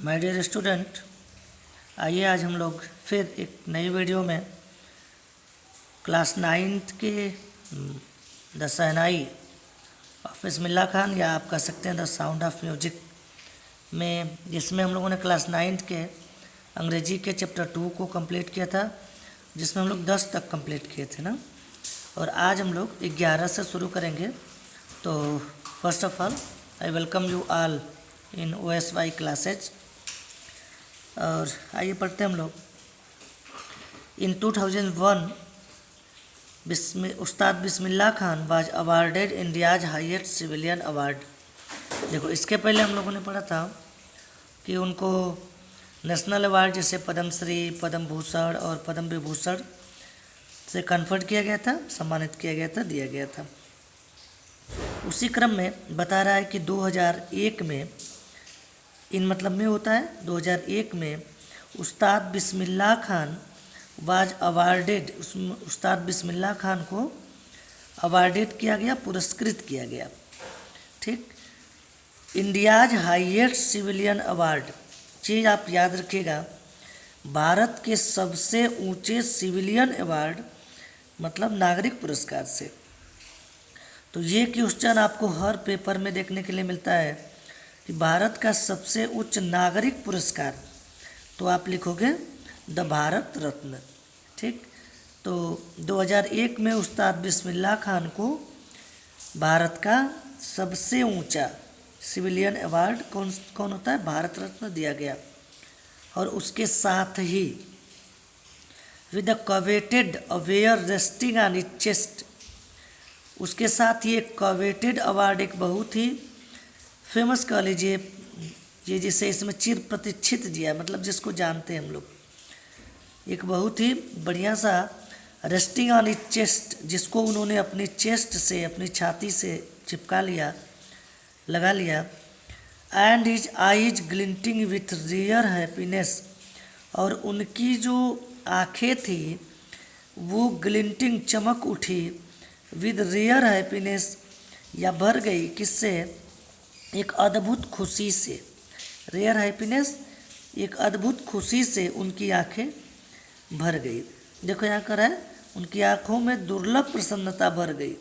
My dear student, आइए आज हम लोग फिर एक नई वीडियो में क्लास 9th के the shehnai of Bismillah Khan, या आप कह सकते हैं द साउंड ऑफ म्यूजिक में, जिसमें हम लोगों ने क्लास 9th के अंग्रेजी के चैप्टर 2 को कंप्लीट किया था, जिसमें हम लोग 10 तक कंप्लीट किए थे ना। और आज हम लोग 11 से शुरू करेंगे। तो first of all I welcome you all in OSY classes. और आइए पढ़ते हैं हम लोग। In 2001 Ustad Bismillah Khan was awarded India's highest civilian award. देखो, इसके पहले हम लोगों ने पढ़ा था कि उनको नेशनल अवार्ड जैसे पद्मश्री, पद्म भूषण और पद्म विभूषण से कन्फर्ट किया गया था, सम्मानित किया गया था, दिया गया था। उसी क्रम में बता रहा है कि 2001 में, इन मतलब में होता है 2001 में उस्ताद बिस्मिल्लाह खान वाज अवार्डेड, उस्ताद बिस्मिल्लाह खान को अवार्डेड किया गया, पुरस्कृत किया गया। ठीक, इंडियाज हाईएस्ट सिविलियन अवार्ड, चीज़ आप याद रखिएगा, भारत के सबसे ऊंचे सिविलियन अवार्ड मतलब नागरिक पुरस्कार से। तो ये क्वेश्चन आपको हर पेपर में देखने के लिए मिलता है कि भारत का सबसे उच्च नागरिक पुरस्कार, तो आप लिखोगे द भारत रत्न। ठीक, तो 2001 में उस्ताद बिस्मिल्लाह खान को भारत का सबसे ऊंचा सिविलियन अवार्ड कौन होता है, भारत रत्न, दिया गया। और उसके साथ ही with the coveted award resting on it chest, उसके साथ ही एक कवेटेड अवार्ड, एक बहुत ही फेमस कह लीजिए, ये जिसे इसमें चिर प्रतीक्षित दिया है, मतलब जिसको जानते हैं हम लोग, एक बहुत ही बढ़िया सा रेस्टिंग ऑन इट चेस्ट, जिसको उन्होंने अपनी चेस्ट से, अपनी छाती से चिपका लिया, लगा लिया। And his eyes glinting with rare happiness, और उनकी जो आँखें थी वो ग्लिंटिंग, चमक उठी, विद रियर हैप्पीनेस, या भर गई, किससे, एक अद्भुत खुशी से। रेयर हैप्पीनेस, एक अद्भुत खुशी से उनकी आंखें भर गई। देखो यहाँ कर है, उनकी आंखों में दुर्लभ प्रसन्नता भर गई।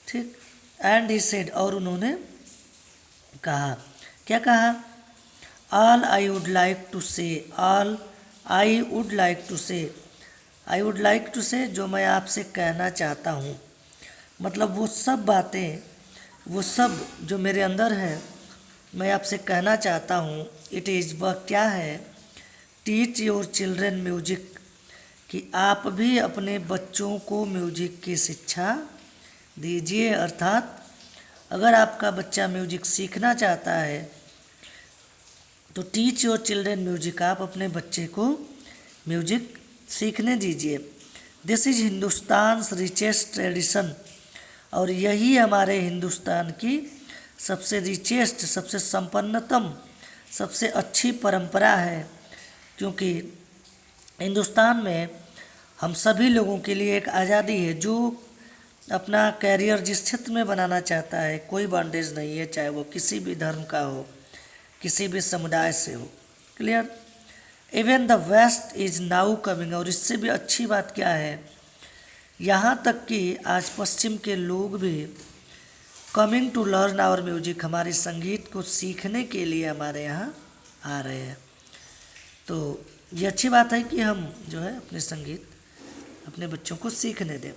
ठीक, एंड ही सेड, और उन्होंने कहा, क्या कहा, all I would like to say, all I would like to say, I would like to से, जो मैं आपसे कहना चाहता हूँ, मतलब वो सब बातें, वो सब जो मेरे अंदर है, मैं आपसे कहना चाहता हूँ। इट इज़, वह क्या है, टीच योर चिल्ड्रन म्यूजिक, कि आप भी अपने बच्चों को म्यूजिक की शिक्षा दीजिए। अर्थात अगर आपका बच्चा म्यूजिक सीखना चाहता है तो टीच योर चिल्ड्रन म्यूजिक, आप अपने बच्चे को म्यूजिक सीखने दीजिए। This is Hindustan richest tradition, और यही हमारे हिंदुस्तान की सबसे रिचेस्ट, सबसे संपन्नतम, सबसे अच्छी परंपरा है। क्योंकि हिंदुस्तान में हम सभी लोगों के लिए एक आज़ादी है, जो अपना कैरियर जिस क्षेत्र में बनाना चाहता है, कोई बॉन्डेज नहीं है, चाहे वो किसी भी धर्म का हो, किसी भी समुदाय से हो। Clear. Even the west is now coming, और इससे भी अच्छी बात क्या है, यहाँ तक कि आज पश्चिम के लोग भी coming to learn our music, हमारे संगीत को सीखने के लिए हमारे यहाँ आ रहे हैं। तो ये अच्छी बात है कि हम जो है अपने संगीत अपने बच्चों को सीखने दें।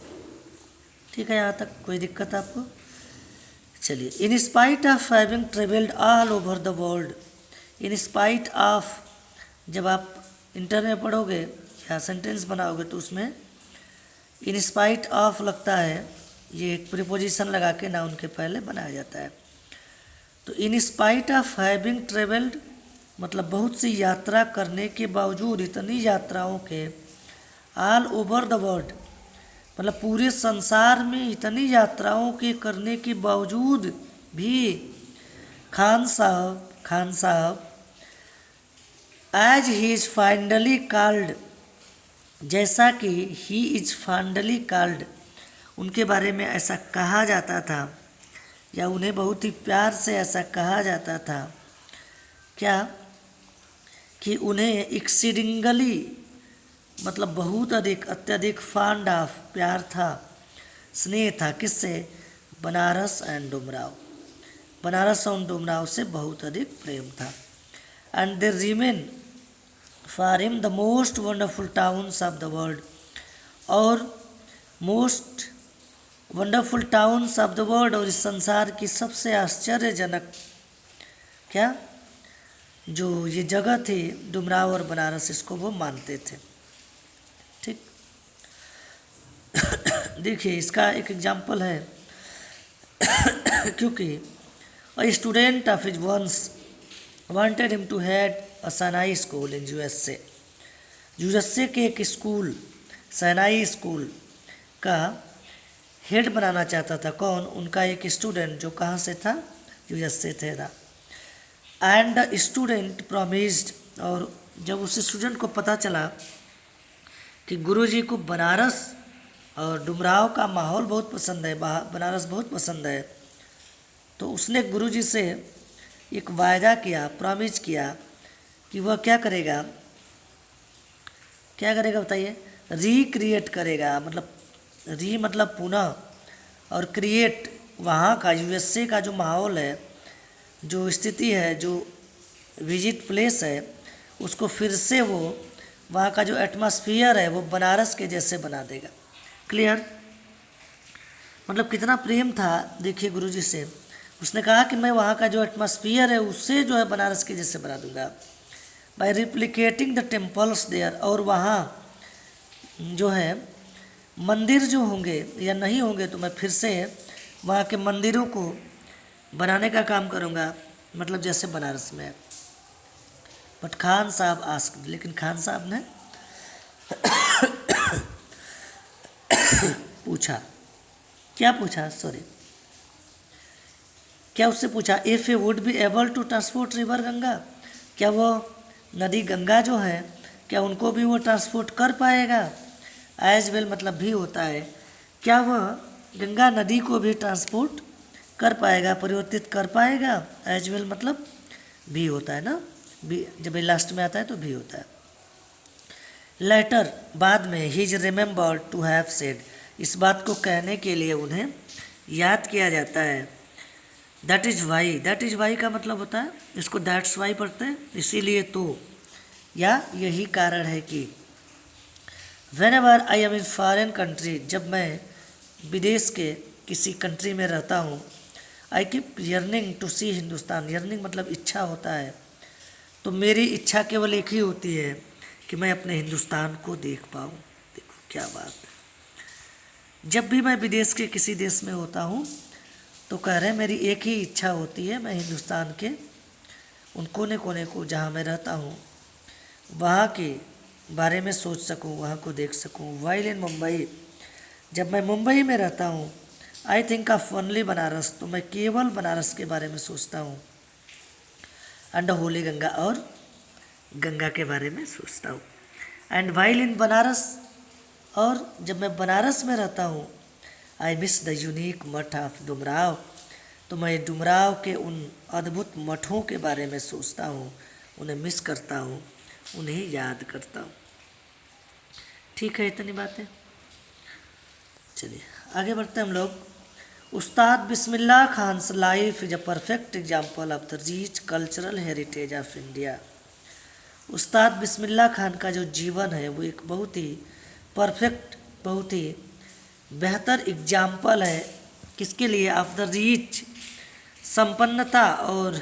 ठीक है, यहाँ तक कोई दिक्कत आपको? चलिए, in spite of having travelled all over the world, in spite of, जब आप इंटर में पढ़ोगे या सेंटेंस बनाओगे तो उसमें इन स्पाइट ऑफ लगता है, ये एक प्रीपोजिशन लगा के नाउन के पहले बनाया जाता है। तो in spite of having travelled मतलब बहुत सी यात्रा करने के बावजूद, इतनी यात्राओं के, ऑल ओवर द वर्ल्ड मतलब पूरे संसार में इतनी यात्राओं के करने के बावजूद भी, Khan Sahab as he is finally called, जैसा कि ही इज फाइनली कॉल्ड, उनके बारे में ऐसा कहा जाता था, या उन्हें बहुत ही प्यार से ऐसा कहा जाता था, क्या, कि उन्हें एक्सीडिंगली मतलब बहुत अधिक अत्यधिक फांड ऑफ प्यार था, स्नेह था, किससे? बनारस एंड डुमराव, बनारस और डुमराव से बहुत अधिक प्रेम था। And they remain for him the most wonderful towns of the world, और most wonderful towns of the world, और इस संसार की सबसे आश्चर्यजनक क्या जो ये जगह थी डुमराव और बनारस, इसको वो मानते थे। ठीक, देखिए इसका एक एग्जाम्पल है क्योंकि a student of his once wanted him to head a Sinai school in USA. USA के एक स्कूल, सैनाई स्कूल का हेड बनाना चाहता था। कौन? उनका एक स्टूडेंट जो कहाँ से था? यूएसए से था। एंड द स्टूडेंट प्रॉमिस्ड, और जब उस स्टूडेंट को पता चला कि गुरुजी को बनारस और डुमराव का माहौल बहुत पसंद है, बनारस बहुत पसंद है, तो उसने गुरुजी से एक वायदा किया, प्रॉमिस किया कि वह क्या करेगा, क्या करेगा बताइए? रिक्रिएट करेगा, मतलब री मतलब पुनः, और क्रिएट वहाँ का यूएसए का जो माहौल है, जो स्थिति है, जो विजिट प्लेस है, उसको फिर से वो वहाँ का जो एटमॉस्फियर है वो बनारस के जैसे बना देगा। क्लियर? मतलब कितना प्रेम था देखिए गुरुजी से। उसने कहा कि मैं वहाँ का जो एटमॉस्फियर है उससे जो है बनारस के जैसे बना दूंगा, by replicating the temples there, और वहाँ जो है मंदिर जो होंगे या नहीं होंगे तो मैं फिर से वहाँ के मंदिरों को बनाने का काम करूँगा, मतलब जैसे बनारस में। बट खान साहब आस्क्ड, लेकिन खान साहब ने पूछा, क्या पूछा? सॉरी, क्या उससे पूछा if you would be able to transport river Ganga, क्या वो नदी गंगा जो है क्या उनको भी वो ट्रांसपोर्ट कर पाएगा? एज वेल मतलब भी होता है, क्या वह गंगा नदी को भी ट्रांसपोर्ट कर पाएगा, परिवर्तित कर पाएगा? एज वेल मतलब भी होता है ना, भी जब ये लास्ट में आता है तो भी होता है। लेटर बाद में, he is remembered to have said, इस बात को कहने के लिए उन्हें याद किया जाता है। That is why, that is why का मतलब होता है, इसको दैट्स वाई पढ़ते हैं, इसीलिए तो, या यही कारण है कि। Whenever I am in foreign country, जब मैं विदेश के किसी कंट्री में रहता हूँ, I keep yearning to see Hindustan, yearning मतलब इच्छा होता है, तो मेरी इच्छा केवल एक ही होती है कि मैं अपने हिंदुस्तान को देख पाऊँ। देखो क्या बात है, जब भी मैं विदेश के किसी देश में होता हूँ तो कह रहे हैं मेरी एक ही इच्छा होती है, मैं हिंदुस्तान के उन कोने कोने को जहाँ मैं रहता हूँ वहाँ के बारे में सोच सकूँ, वहाँ को देख सकूँ। वाइल इन मुंबई, जब मैं मुंबई में रहता हूँ, I think of only Banaras, तो मैं केवल बनारस के बारे में सोचता हूँ। एंड होली गंगा, और गंगा के बारे में सोचता हूँ। एंड वाइल इन बनारस, और जब मैं बनारस में रहता हूँ, आई मिस द यूनिक मठ ऑफ डुमराव, तो मैं डुमराव के उन अद्भुत मठों के बारे में सोचता हूँ, उन्हें मिस करता हूँ, उन्हें याद करता हूँ। ठीक है, इतनी बातें। चलिए आगे बढ़ते हैं हम लोग। Ustad Bismillah Khan's life is a perfect example of the rich cultural heritage of India. Ustad Bismillah Khan का जो जीवन है वो एक बहुत ही परफेक्ट, बहुत ही बेहतर एग्जाम्पल है, किसके लिए? ऑफ द रिच, संपन्नता और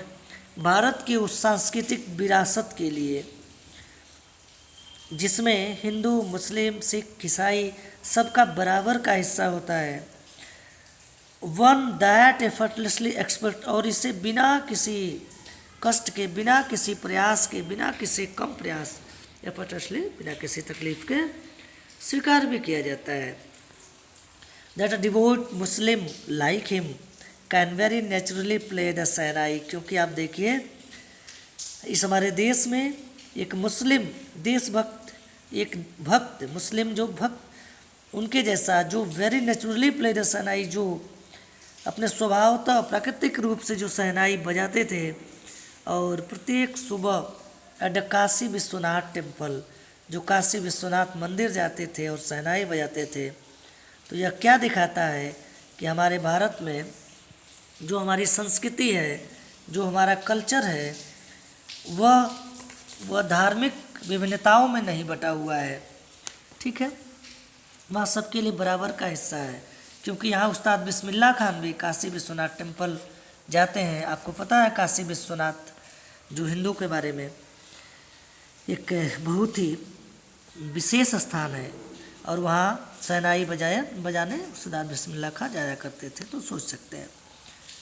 भारत की उस सांस्कृतिक विरासत के लिए जिसमें हिंदू, मुस्लिम, सिख, ईसाई सबका बराबर का हिस्सा होता है। वन दैट एफर्टलेसली एक्सपर्ट, और इसे बिना किसी कष्ट के, बिना किसी प्रयास के, बिना किसी कम प्रयास, एफर्टलेसली बिना किसी तकलीफ के स्वीकार भी किया जाता है। That a devout Muslim like him can very naturally play the shehnai, क्योंकि आप देखिए इस हमारे देश में एक मुस्लिम देशभक्त, एक भक्त मुस्लिम जो भक्त उनके जैसा, जो वेरी नेचुरली प्ले द सहनाई, जो अपने स्वभावतः प्राकृतिक रूप से जो सहनाई बजाते थे, और प्रत्येक सुबह at the Kashi Vishwanath temple, जो काशी विश्वनाथ मंदिर जाते थे और शहनाई बजाते थे। तो यह क्या दिखाता है कि हमारे भारत में जो हमारी संस्कृति है, जो हमारा कल्चर है, वह धार्मिक विभिन्नताओं में नहीं बटा हुआ है। ठीक है, वह सबके लिए बराबर का हिस्सा है, क्योंकि यहाँ उस्ताद बिस्मिल्लाह खान भी काशी विश्वनाथ टेम्पल जाते हैं। आपको पता है काशी विश्वनाथ जो हिंदू के बारे में एक बहुत ही विशेष स्थान है, और वहाँ शहनाई बजाने उस्ताद बिस्मिल्लाह खान जाया करते थे। तो सोच सकते हैं।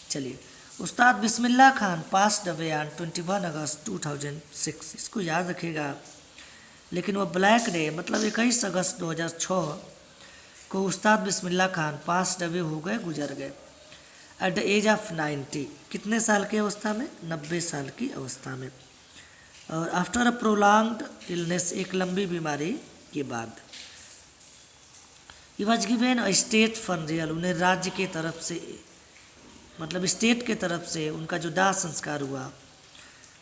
चलिए, उस्ताद Bismillah Khan passed away on 21 अगस्त 2006, इसको याद रखिएगा। लेकिन वो ब्लैक डे मतलब 21 अगस्त 2006 को उस्ताद बिस्मिल्लाह खान पास्ड अवे हो गए, गुजर गए एट द एज ऑफ 90। कितने साल की अवस्था में? 90 साल की अवस्था में। और आफ्टर अ प्रोलॉन्ग्ड इलनेस, एक लंबी बीमारी के बाद। He was given a state funeral, उन्हें राज्य के तरफ से मतलब स्टेट के तरफ से उनका जो दाह संस्कार हुआ,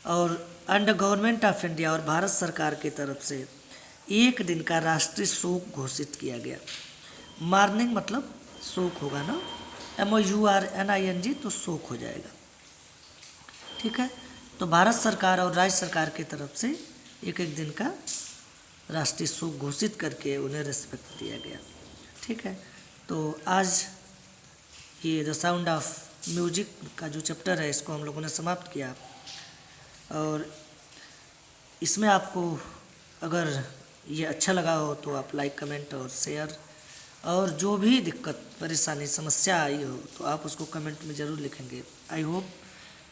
और अंडर गवर्नमेंट ऑफ इंडिया, और भारत सरकार की तरफ से 1 दिन का राष्ट्रीय शोक घोषित किया गया। मार्निंग मतलब शोक होगा ना, MOURNING, तो शोक हो जाएगा। ठीक है, तो भारत सरकार और राज्य सरकार की तरफ से 1 दिन का राष्ट्रीय शोक घोषित करके उन्हें रिस्पेक्ट दिया गया। ठीक है, तो आज ये द साउंड ऑफ म्यूजिक का जो चैप्टर है, इसको हम लोगों ने समाप्त किया। और इसमें आपको अगर ये अच्छा लगा हो तो आप लाइक, कमेंट और शेयर, और जो भी दिक्कत, परेशानी, समस्या आई हो तो आप उसको कमेंट में ज़रूर लिखेंगे। आई होप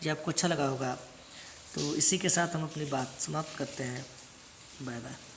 ये आपको अच्छा लगा होगा। तो इसी के साथ हम अपनी बात समाप्त करते हैं। Bye bye.